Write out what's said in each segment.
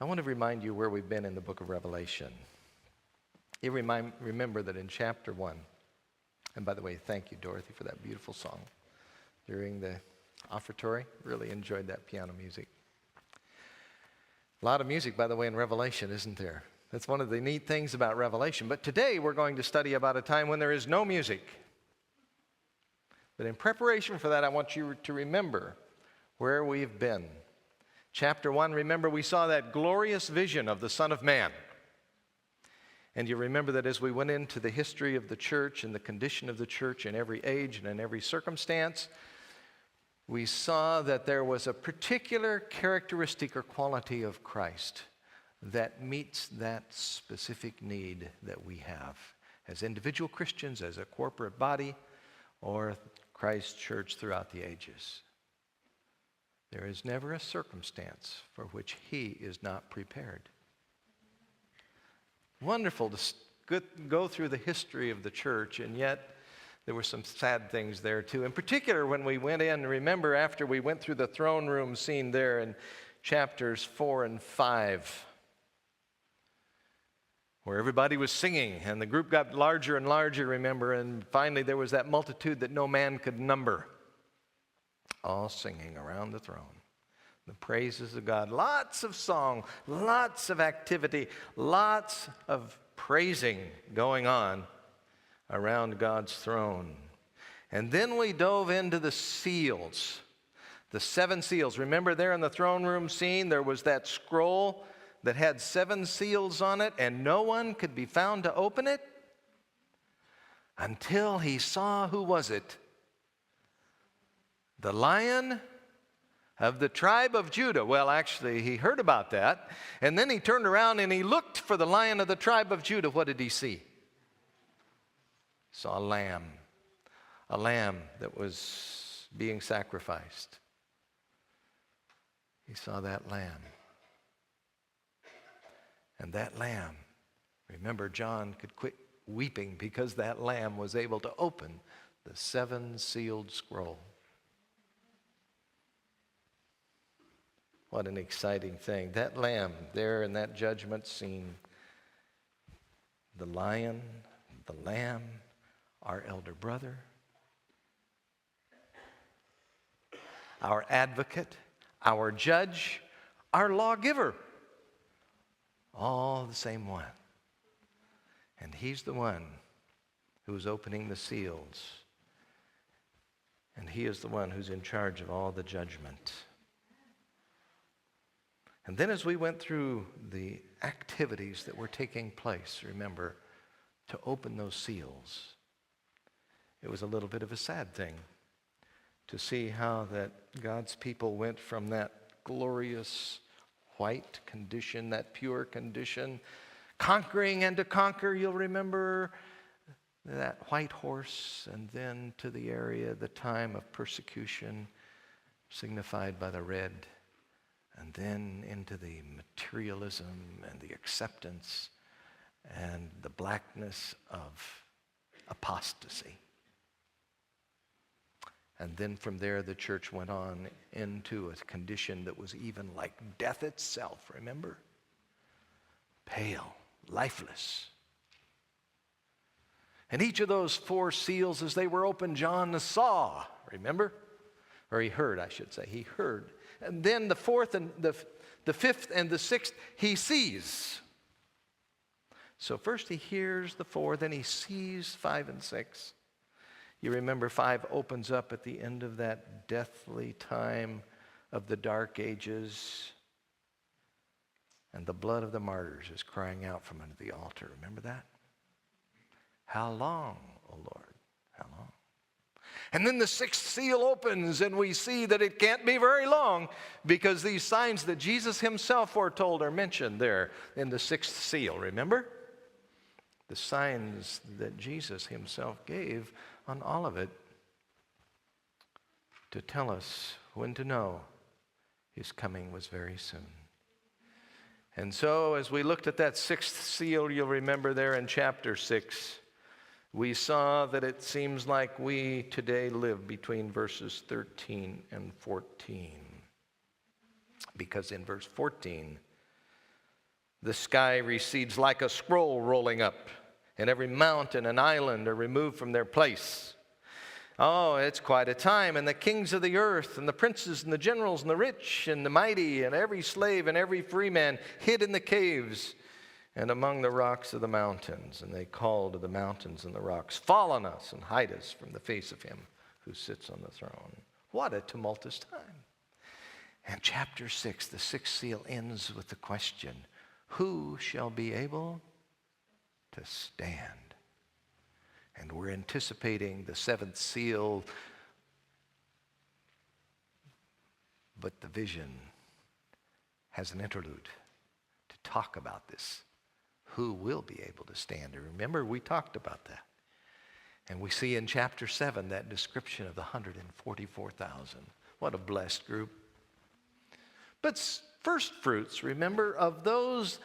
I want to remind you where we've been in the book of Revelation. You remember that in chapter 1, and by the way, thank you, Dorothy, for that beautiful song during the offertory. Really enjoyed that piano music. A lot of music, by the way, in Revelation, isn't there? That's one of the neat things about Revelation. But today we're going to study about a time when there is no music. But in preparation for that, I want you to remember where we've been. Chapter 1, remember we saw that glorious vision of the Son of Man. And you remember that as we went into the history of the church and the condition of the church in every age and in every circumstance, we saw that there was a particular characteristic or quality of Christ that meets that specific need that we have as individual Christians, as a corporate body, or Christ's church throughout the ages. There is never a circumstance for which he is not prepared. Wonderful to go through the history of the church, and yet there were some sad things there too. In particular, when we went in, remember after we went through the throne room scene there in chapters 4 and 5, where everybody was singing, and the group got larger and larger, remember, and finally there was that multitude that no man could number, all singing around the throne. The praises of God. Lots of song, lots of activity, lots of praising going on around God's throne. And then we dove into the seals, the 7 seals. Remember there in the throne room scene, there was that scroll that had 7 seals on it, and no one could be found to open it until he saw, who was it? The Lion of the tribe of Judah. Well, actually, he heard about that, and then he turned around and he looked for the Lion of the tribe of Judah. What did he see? He saw a lamb that was being sacrificed. He saw that lamb. And that lamb, remember, John could quit weeping because that lamb was able to open the 7 sealed scroll. What an exciting thing. That lamb there in that judgment scene, the lion, the lamb, our elder brother, our advocate, our judge, our lawgiver, all the same one. And he's the one who's opening the seals. And he is the one who's in charge of all the judgment. And then as we went through the activities that were taking place, remember, to open those seals, it was a little bit of a sad thing to see how that God's people went from that glorious white condition, that pure condition, conquering and to conquer. You'll remember that white horse, and then to the area, the time of persecution, signified by the red, and then into the materialism and the acceptance and the blackness of apostasy. And then from there, the church went on into a condition that was even like death itself, remember? Pale, lifeless. And each of those 4 seals, as they were opened, John saw, remember? Or he heard, I should say. He heard. And then the 4th and the 5th and the 6th, he sees. So first he hears the 4, then he sees 5 and 6. You remember 5 opens up at the end of that deathly time of the dark ages. And the blood of the martyrs is crying out from under the altar. Remember that? How long, O Lord? How long? And then the 6th seal opens, and we see that it can't be very long, because these signs that Jesus himself foretold are mentioned there in the 6th seal. Remember? The signs that Jesus himself gave on all of it to tell us when to know his coming was very soon. And so as we looked at that 6th seal, you'll remember there in chapter 6, we saw that it seems like we today live between verses 13 and 14. Because in verse 14, The sky recedes like a scroll rolling up, and every mountain and island are removed from their place. Oh, it's quite a time. And the kings of the earth, and the princes, and the generals, and the rich, and the mighty, and every slave, and every free man hid in the caves and among the rocks of the mountains. And they called to the mountains and the rocks, fall on us and hide us from the face of him who sits on the throne. What a tumultuous time. And chapter 6, the sixth seal, ends with the question, who shall be able to stand? And we're anticipating the seventh seal, but the vision has an interlude to talk about this. Who will be able to stand? And remember, we talked about that. And we see in chapter 7 that description of the 144,000. What a blessed group. But first fruits, remember, of those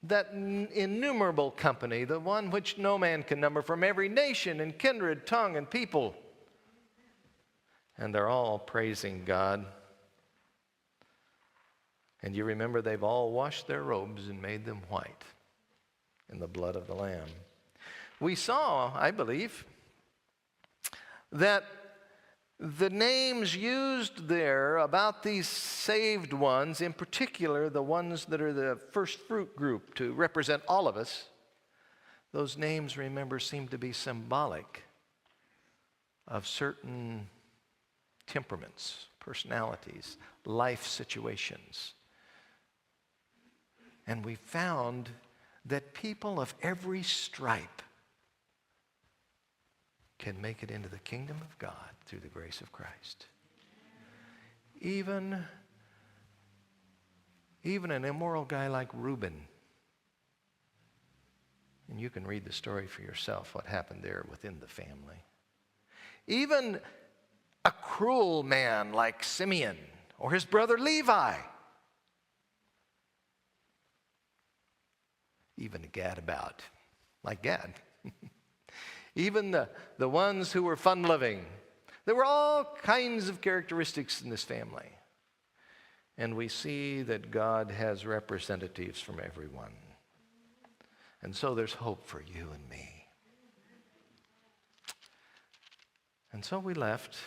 that innumerable company, the one which no man can number, from every nation and kindred, tongue, and people. And they're all praising God. And you remember they've all washed their robes and made them white in the blood of the Lamb. We saw, I believe, that the names used there about these saved ones, in particular the ones that are the first fruit group to represent all of us, those names, remember, seem to be symbolic of certain temperaments, personalities, life situations. And we found that people of every stripe can make it into the kingdom of God through the grace of Christ. Even an immoral guy like Reuben. And you can read the story for yourself, what happened there within the family. Even a cruel man like Simeon or his brother Levi. Even a gadabout like Gad. Even the ones who were fun-loving. There were all kinds of characteristics in this family. And we see that God has representatives from everyone. And so there's hope for you and me. And so we left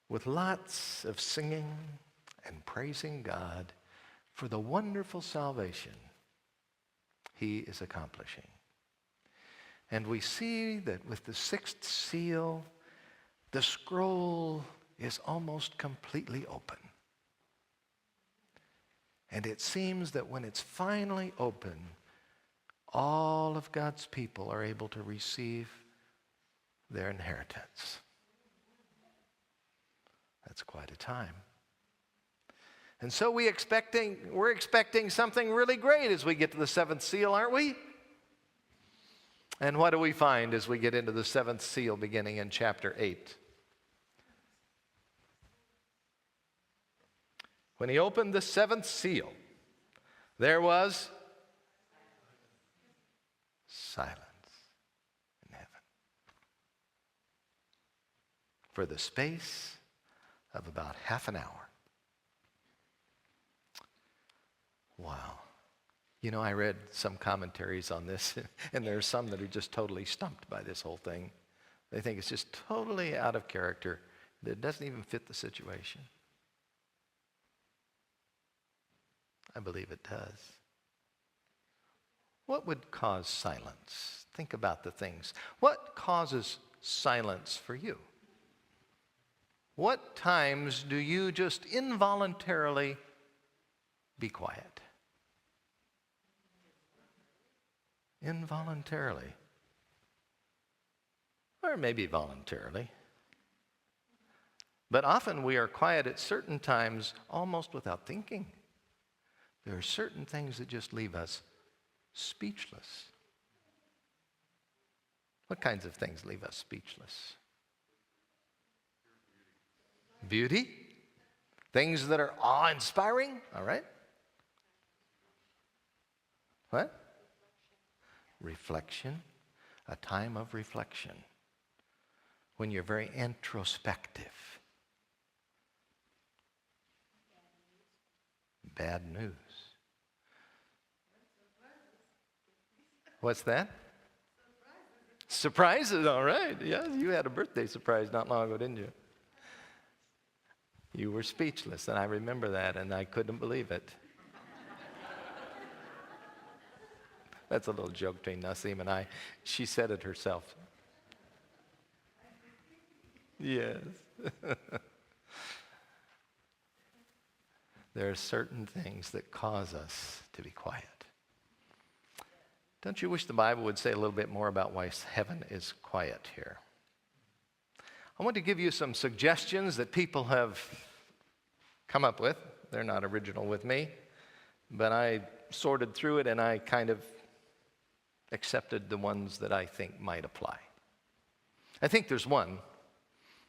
with lots of singing and praising God for the wonderful salvation He is accomplishing. And we see that with the sixth seal, the scroll is almost completely open. And it seems that when it's finally open, all of God's people are able to receive their inheritance. That's quite a time. And so we're expecting something really great as we get to the seventh seal, aren't we? And what do we find as we get into the seventh seal beginning in chapter 8? When he opened the seventh seal, there was silence in heaven for the space of about half an hour. Wow. You know, I read some commentaries on this, and there are some that are just totally stumped by this whole thing. They think it's just totally out of character. It doesn't even fit the situation. I believe it does. What would cause silence? Think about the things. What causes silence for you? What times do you just involuntarily be quiet? Involuntarily. Or maybe voluntarily. But often we are quiet at certain times almost without thinking. There are certain things that just leave us speechless. What kinds of things leave us speechless? Beauty. Things that are awe-inspiring. All right. What? Reflection. A time of reflection. When you're very introspective. bad news. What's that? Surprises, all right. Yeah, you had a birthday surprise not long ago, didn't you? You were speechless, and I remember that, and I couldn't believe it. That's a little joke between Nasim and I. She said it herself. Yes. There are certain things that cause us to be quiet. Don't you wish the Bible would say a little bit more about why heaven is quiet here? I want to give you some suggestions that people have come up with. They're not original with me, but I sorted through it and I kind of accepted the ones that I think might apply. I think there's one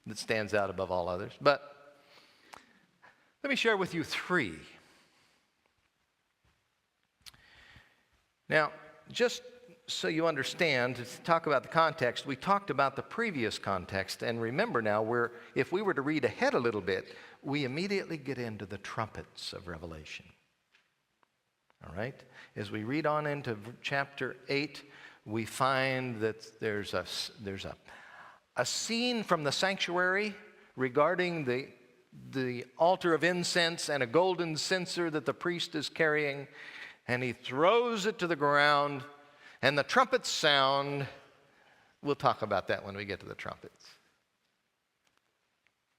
that stands out above all others, but let me share with you three. Now, just so you understand, to talk about the context, we talked about the previous context, and remember now, if we were to read ahead a little bit, we immediately get into the trumpets of Revelation. All right? As we read on into chapter 8, we find that there's a scene from the sanctuary regarding the altar of incense and a golden censer that the priest is carrying, and he throws it to the ground, and the trumpets sound. We'll talk about that when we get to the trumpets.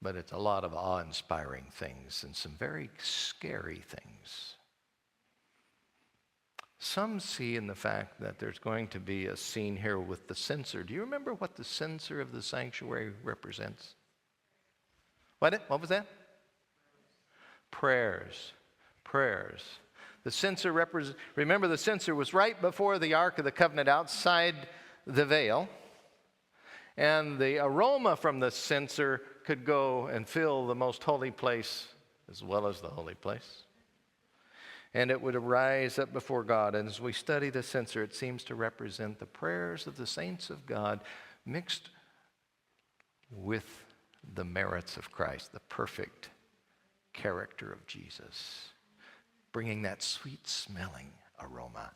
But it's a lot of awe-inspiring things and some very scary things. Some see in the fact that there's going to be a scene here with the censer. Do you remember what the censer of the sanctuary represents? What was that? Prayers. Prayers. The censer remember the censer was right before the Ark of the Covenant outside the veil. And the aroma from the censer could go and fill the most holy place as well as the holy place. And it would arise up before God. And as we study the censer, it seems to represent the prayers of the saints of God mixed with the merits of Christ, the perfect character of Jesus, bringing that sweet-smelling aroma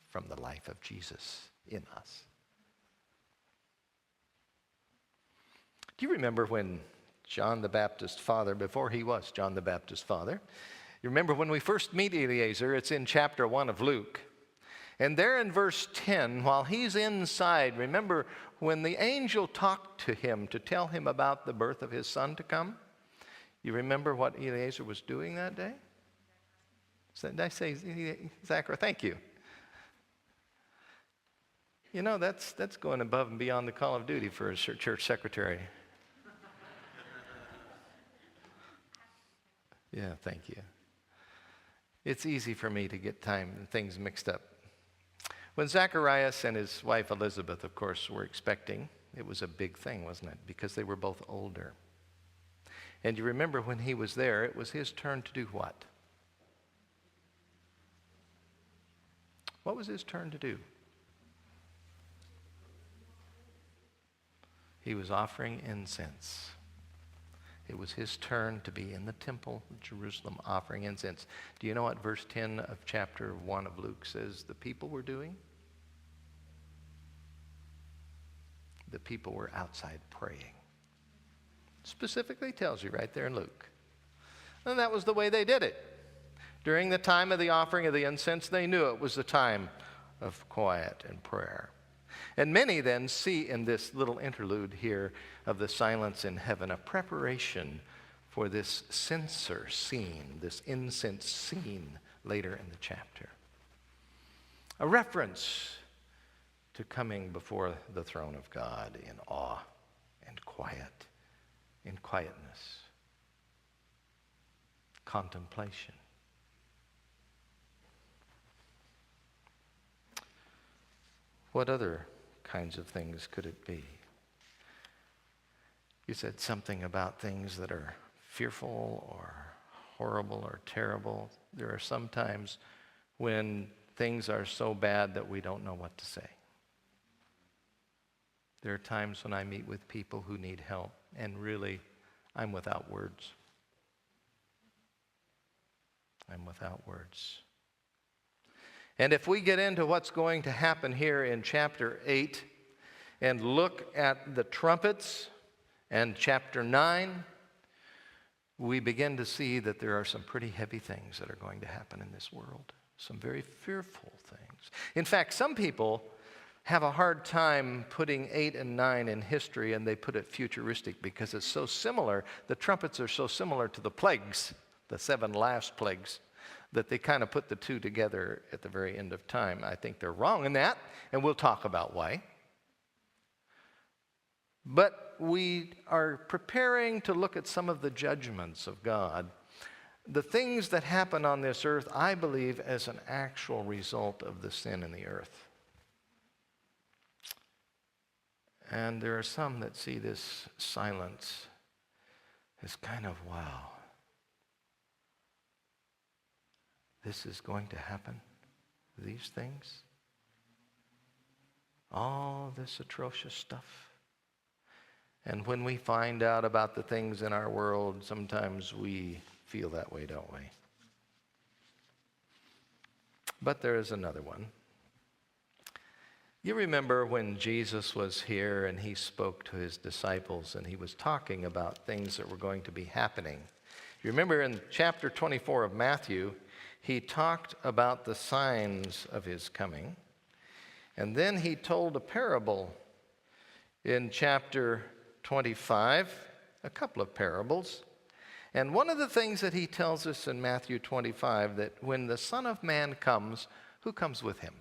from the life of Jesus in us. Do you remember when John the Baptist's father, before he was John the Baptist's father, you remember when we first meet Eliezer, it's in chapter 1 of Luke. And there in verse 10, while he's inside, remember when the angel talked to him to tell him about the birth of his son to come? You remember what Eliezer was doing that day? Did I say Zachariah? Thank you. You know, that's going above and beyond the call of duty for a church secretary. Yeah, thank you. It's easy for me to get things mixed up. When Zacharias and his wife Elizabeth, of course, were expecting, it was a big thing, wasn't it? Because they were both older. And you remember when he was there, it was his turn to do what? What was his turn to do? He was offering incense. It was his turn to be in the temple of Jerusalem offering incense. Do you know what verse 10 of chapter 1 of Luke says the people were doing? The people were outside praying. Specifically tells you right there in Luke. And that was the way they did it. During the time of the offering of the incense, they knew it was the time of quiet and prayer. And many then see in this little interlude here of the silence in heaven a preparation for this censer scene, this incense scene later in the chapter. A reference to coming before the throne of God in awe and quiet, in quietness, contemplation. What other kinds of things could it be? You said something about things that are fearful or horrible or terrible. There are some times when things are so bad that we don't know what to say. There are times when I meet with people who need help, and really, I'm without words. I'm without words. And if we get into what's going to happen here in chapter 8 and look at the trumpets and chapter 9, we begin to see that there are some pretty heavy things that are going to happen in this world. Some very fearful things. In fact, some people have a hard time putting 8 and 9 in history, and they put it futuristic because it's so similar. The trumpets are so similar to the plagues, the 7 last plagues, that they kind of put the two together at the very end of time. I think they're wrong in that, and we'll talk about why. But we are preparing to look at some of the judgments of God. The things that happen on this earth, I believe, as an actual result of the sin in the earth. And there are some that see this silence as kind of, wow, this is going to happen, these things, all this atrocious stuff. And when we find out about the things in our world, sometimes we feel that way, don't we? But there is another one. You remember when Jesus was here and he spoke to his disciples and he was talking about things that were going to be happening. You remember in chapter 24 of Matthew, he talked about the signs of his coming. And then he told a parable in chapter 25, a couple of parables. And one of the things that he tells us in Matthew 25, that when the Son of Man comes, who comes with him?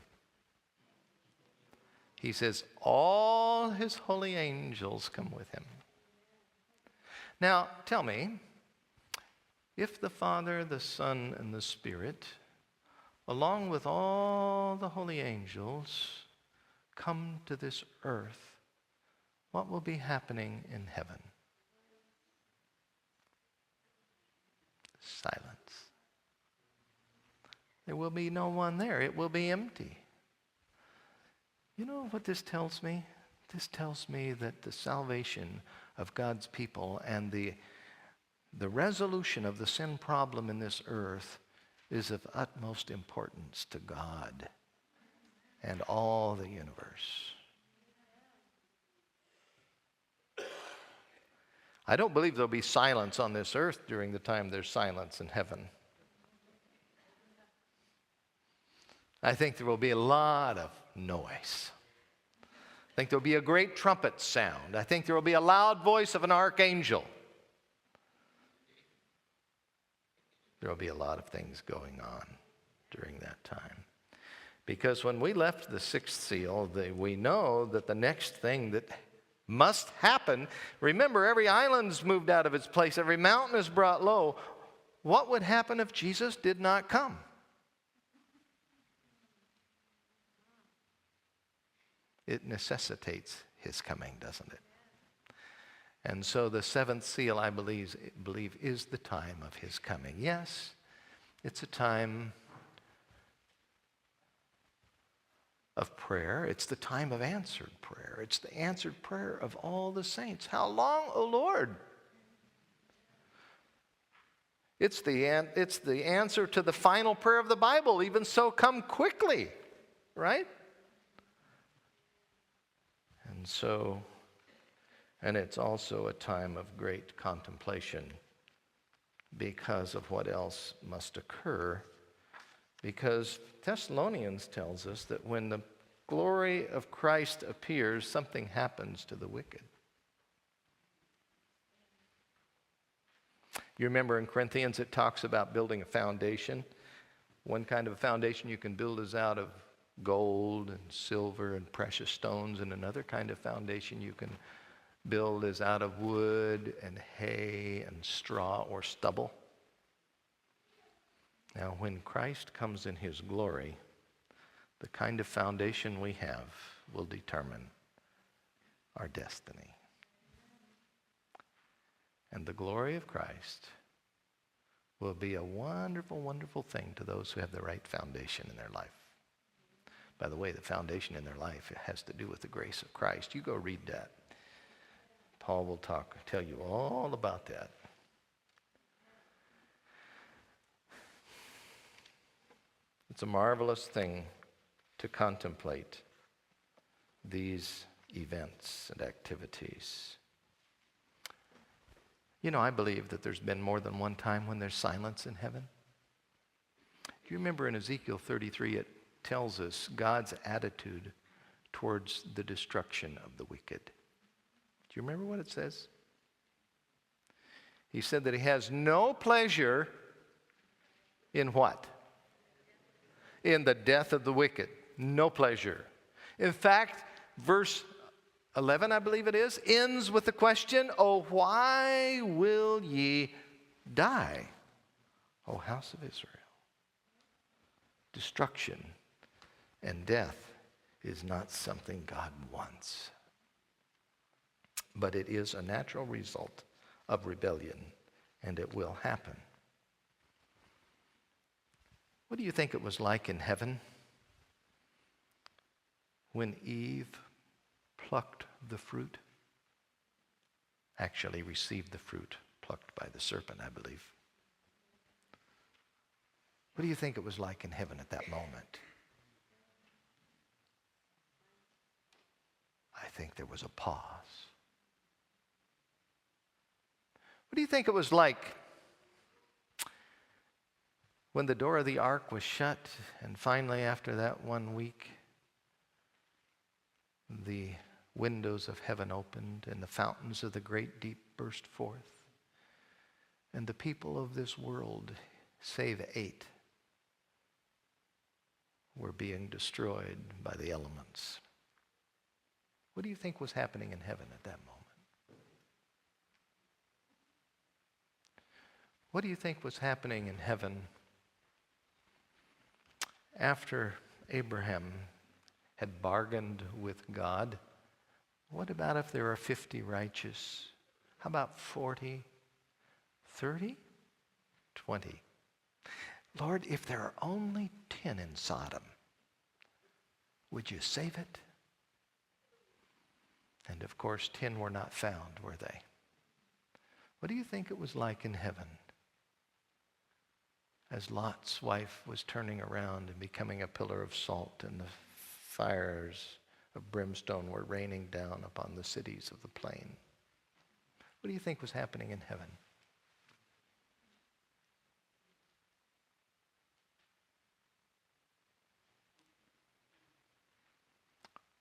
He says, all his holy angels come with him. Now, tell me, if the Father, the Son, and the Spirit, along with all the holy angels, come to this earth, what will be happening in heaven? Silence. There will be no one there. It will be empty. You know what this tells me? This tells me that the salvation of God's people and the resolution of the sin problem in this earth is of utmost importance to God and all the universe. I don't believe there'll be silence on this earth during the time there's silence in heaven. I think there will be a lot of noise. I think there'll be a great trumpet sound. I think there will be a loud voice of an archangel. There will be a lot of things going on during that time. Because when we left the sixth seal, we know that the next thing that must happen, remember, every island's moved out of its place, every mountain is brought low. What would happen if Jesus did not come? It necessitates his coming, doesn't it? And so the seventh seal, I believe, is the time of his coming. Yes, it's a time of prayer. It's the time of answered prayer. It's the answered prayer of all the saints. How long, O Lord? It's the answer to the final prayer of the Bible. Even so, come quickly, right? And it's also a time of great contemplation because of what else must occur. Because Thessalonians tells us that when the glory of Christ appears, something happens to the wicked. You remember in Corinthians it talks about building a foundation. One kind of a foundation you can build is out of gold and silver and precious stones, and another kind of foundation you can build is out of wood and hay and straw or stubble. Now, when Christ comes in his glory, the kind of foundation we have will determine our destiny. And the glory of Christ will be a wonderful, wonderful thing to those who have the right foundation in their life. By the way, the foundation in their life has to do with the grace of Christ. You go read that. Paul will tell you all about that. It's a marvelous thing to contemplate these events and activities. You know, I believe that there's been more than one time when there's silence in heaven. You remember in Ezekiel 33, it tells us God's attitude towards the destruction of the wicked. Do you remember what it says? He said that he has no pleasure in what? In the death of the wicked. No pleasure. In fact, verse 11, I believe it is, ends with the question, "Oh, why will ye die, O house of Israel?" Destruction and death is not something God wants. But it is a natural result of rebellion, and it will happen. What do you think it was like in heaven when Eve plucked the fruit? Actually received the fruit plucked by the serpent, I believe. What do you think it was like in heaven at that moment? I think there was a pause. What do you think it was like when the door of the ark was shut and finally after that 1 week the windows of heaven opened and the fountains of the great deep burst forth and the people of this world, save 8, were being destroyed by the elements? What do you think was happening in heaven at that moment? What do you think was happening in heaven after Abraham had bargained with God? What about if there are 50 righteous? How about 40? 30? 20? Lord, if there are only 10 in Sodom, would you save it? And of course, 10 were not found, were they? What do you think it was like in heaven as Lot's wife was turning around and becoming a pillar of salt and the fires of brimstone were raining down upon the cities of the plain? What do you think was happening in heaven?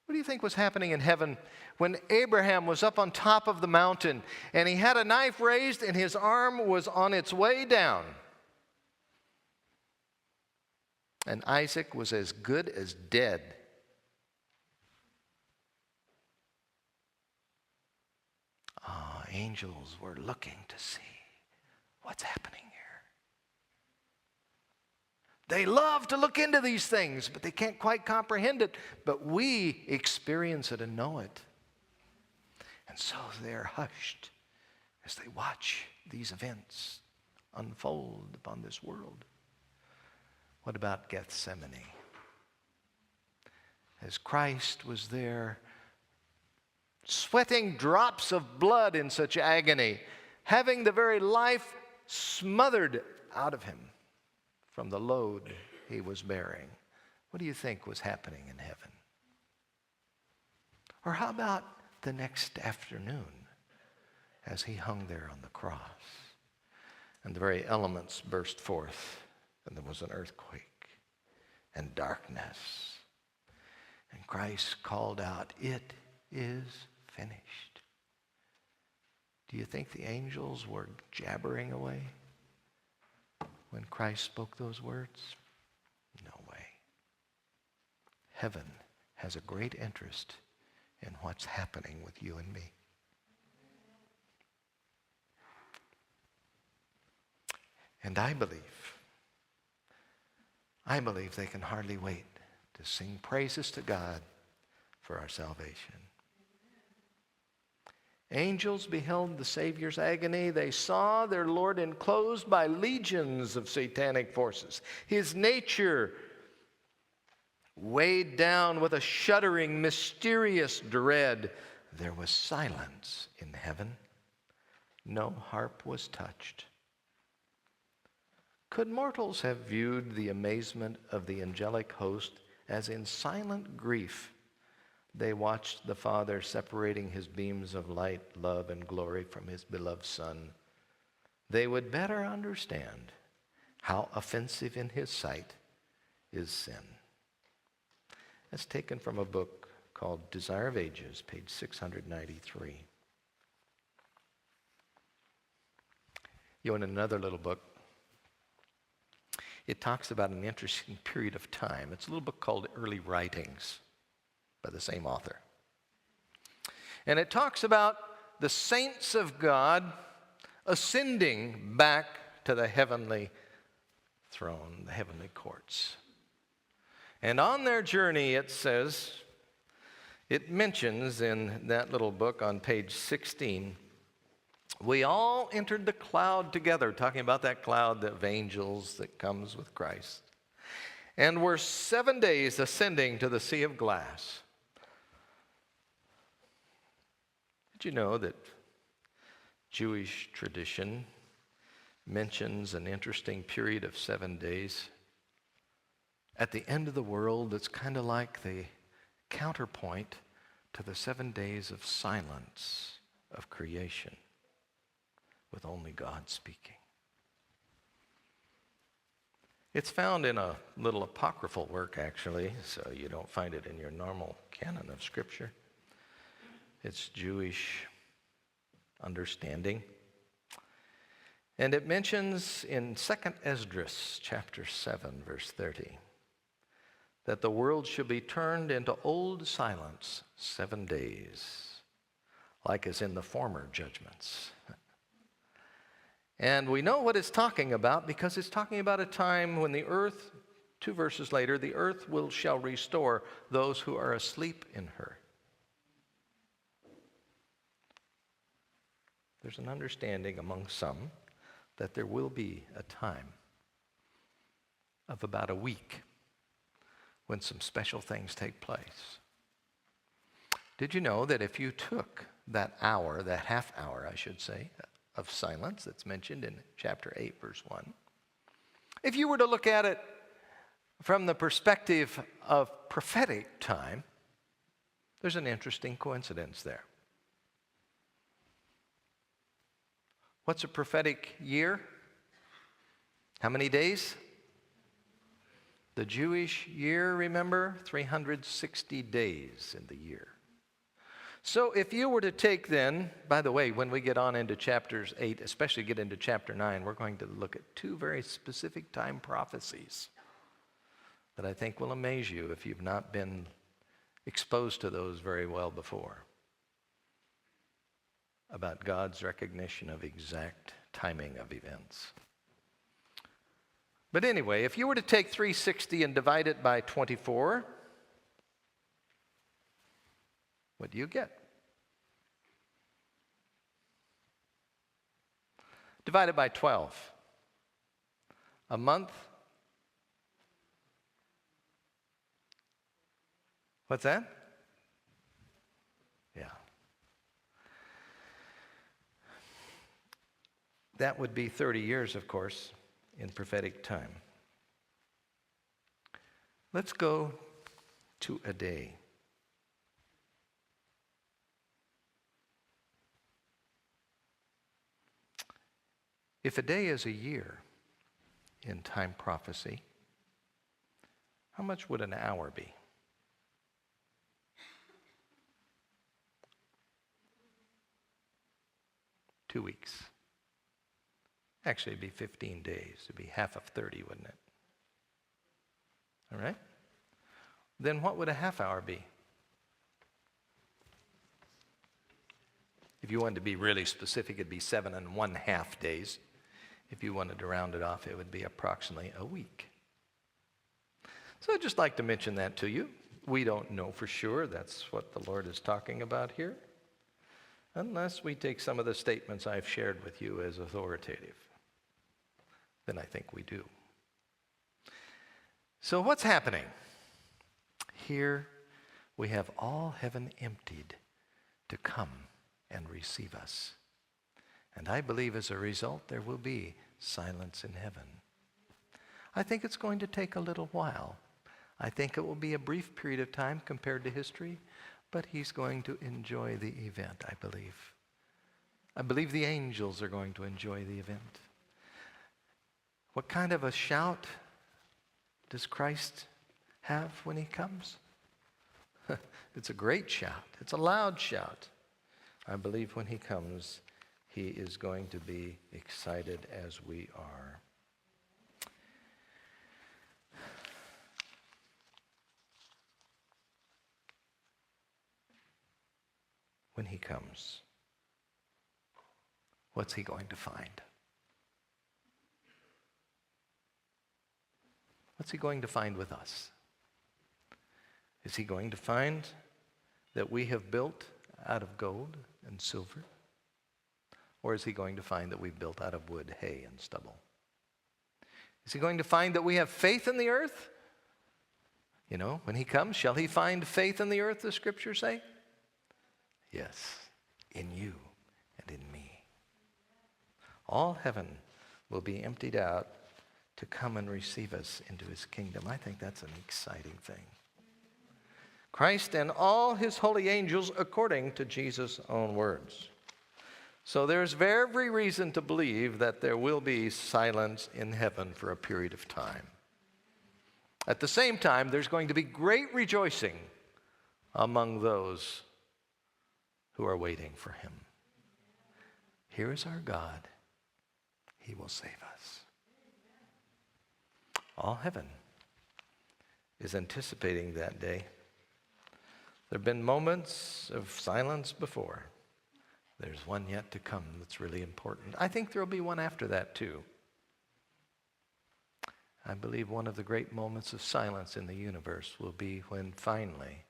What do you think was happening in heaven when Abraham was up on top of the mountain and he had a knife raised and his arm was on its way down? And Isaac was as good as dead. Angels were looking to see what's happening here. They love to look into these things, but they can't quite comprehend it. But we experience it and know it. And so they're hushed as they watch these events unfold upon this world. What about Gethsemane? As Christ was there, sweating drops of blood in such agony, having the very life smothered out of him from the load he was bearing. What do you think was happening in heaven? Or how about the next afternoon as he hung there on the cross and the very elements burst forth and there was an earthquake and darkness and Christ called out, "It is finished." Do you think the angels were jabbering away when Christ spoke those words? No way. Heaven has a great interest in what's happening with you and me. And I believe they can hardly wait to sing praises to God for our salvation. Angels beheld the Savior's agony. They saw their Lord enclosed by legions of satanic forces. His nature weighed down with a shuddering, mysterious dread. There was silence in heaven. No harp was touched. Could mortals have viewed the amazement of the angelic host as in silent grief they watched the Father separating his beams of light, love, and glory from his beloved Son, they would better understand how offensive in his sight is sin. That's taken from a book called Desire of Ages, page 693. In another little book, it talks about an interesting period of time. It's a little book called Early Writings by the same author. And it talks about the saints of God ascending back to the heavenly throne, the heavenly courts. And on their journey, it says, it mentions in that little book on page 16, we all entered the cloud together, talking about that cloud of angels that comes with Christ, and were 7 days ascending to the sea of glass. Did you know that Jewish tradition mentions an interesting period of 7 days at the end of the world that's kind of like the counterpoint to the 7 days of silence of creation, with only God speaking? It's found in a little apocryphal work, actually, so you don't find it in your normal canon of Scripture. It's Jewish understanding. And it mentions in 2nd Esdras, chapter 7, verse 30, that the world shall be turned into old silence 7 days, like as in the former judgments. And we know what it's talking about because it's talking about a time when the earth, 2 verses later, the earth shall restore those who are asleep in her. There's an understanding among some that there will be a time of about a week when some special things take place. Did you know that if you took that hour, that half hour, I should say, of silence that's mentioned in chapter 8, verse 1, if you were to look at it from the perspective of prophetic time, there's an interesting coincidence there. What's a prophetic year? How many days? The Jewish year, remember? 360 days in the year. So if you were to take then, by the way, when we get on into chapters 8, especially get into chapter 9, we're going to look at 2 very specific time prophecies that I think will amaze you if you've not been exposed to those very well before, about God's recognition of exact timing of events. But anyway, if you were to take 360 and divide it by 24, what do you get? Divide it by 12. A month? What's that? Yeah. That would be 30 years, of course, in prophetic time. Let's go to a day. If a day is a year in time prophecy, how much would an hour be? Two weeks. Actually, it'd be 15 days. It'd be half of 30, wouldn't it? All right? Then what would a half hour be? If you wanted to be really specific, it'd be 7 1/2 days. If you wanted to round it off, it would be approximately a week. So I'd just like to mention that to you. We don't know for sure that's what the Lord is talking about here, unless we take some of the statements I've shared with you as authoritative. Then I think we do. So what's happening? Here we have all heaven emptied to come and receive us. And I believe as a result there will be silence in heaven. I think it's going to take a little while. I think it will be a brief period of time compared to history, but he's going to enjoy the event, I believe. I believe the angels are going to enjoy the event. What kind of a shout does Christ have when he comes? It's a great shout. It's a loud shout. I believe when he comes, he is going to be excited as we are. When he comes, what's he going to find? What's he going to find with us? Is he going to find that we have built out of gold and silver? Or is he going to find that we've built out of wood, hay, and stubble? Is he going to find that we have faith in the earth? You know, when he comes, shall he find faith in the earth, the scriptures say? Yes, in you and in me. All heaven will be emptied out to come and receive us into his kingdom. I think that's an exciting thing. Christ and all his holy angels according to Jesus' own words. So there's every reason to believe that there will be silence in heaven for a period of time. At the same time, there's going to be great rejoicing among those who are waiting for him. Here is our God. He will save us. All heaven is anticipating that day. There have been moments of silence before. There's one yet to come that's really important. I think there will be one after that too. I believe one of the great moments of silence in the universe will be when finally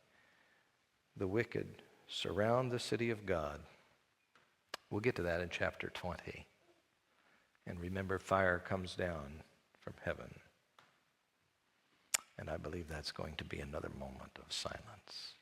the wicked surround the city of God. We'll get to that in chapter 20. And remember, fire comes down from heaven. And I believe that's going to be another moment of silence.